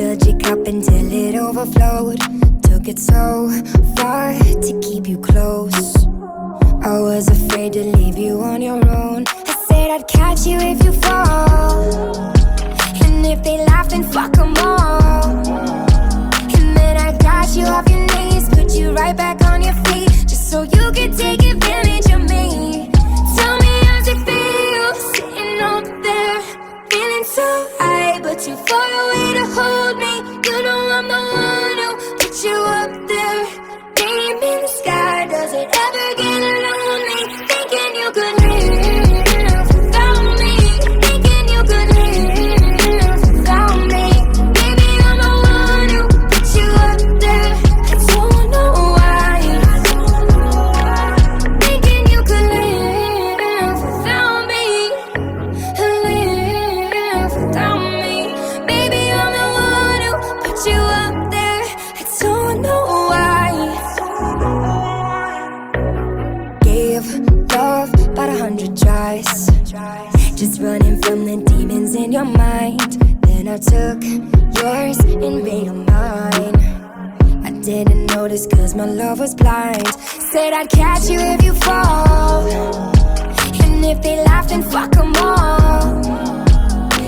filled your cup until it overflowed. Took it so far to keep you close. I was afraid to leave you on your own. I said I'd catch you if you fall, and if they laugh then fuck them all. And then I got you off your knees, put you right back on your feet, just so you could take advantage of me. Tell me how's it feel, sitting up there, feeling so high, but too far away to hold me. You know I'm the one who put you up there, name in the sky. Does it ever get lonely, thinking you could live without me, thinking you could live without me? Maybe I'm the one who put you up there, I don't know why, thinking you could live without me, live without me. Maybe I'm the one who put you up there, I don't know why. Gave love about 100 tries, just running from the demons in your mind. Then I took yours and made them mine. I didn't notice cause my love was blind. Said I'd catch you if you fall, and if they laugh then fuck them all.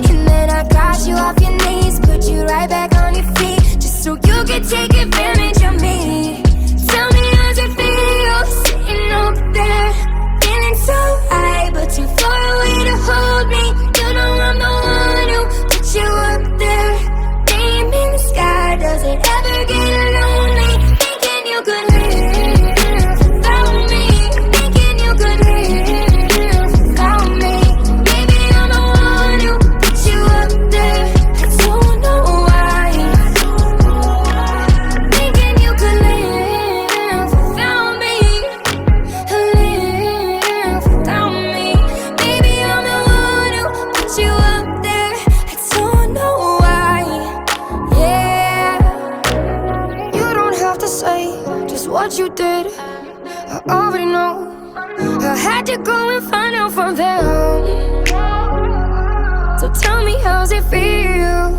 And then I got you off your knees, put you right back on your feet, just so you could take advantage of me. Tell me how's it feel, sitting up there, feeling so high, but too far away to hold me. You know I'm the one who put you up there, name in the sky. Does it ever get lonely, thinking you could live without me, thinking you could live without me? Maybe I'm the one who put you up there, I don't know why, thinking you could live without me, live without me. Maybe I'm the one who put you up there, I don't know why. Yeah, you don't have to say just what you did, I already know. I had to go and find out from them. So tell me how's it feel,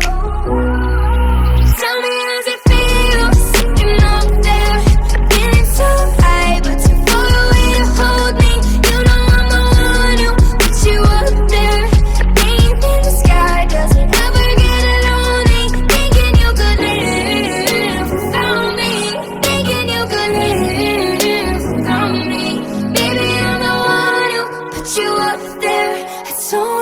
tell me how's it feel, sitting up there, feeling so high, but too far away to hold me. You know I'm the one who put you up there, name in the sky. Does it ever get lonely, thinking you could live without me, thinking you could live without me? Baby, I'm the one who put you up there, I don't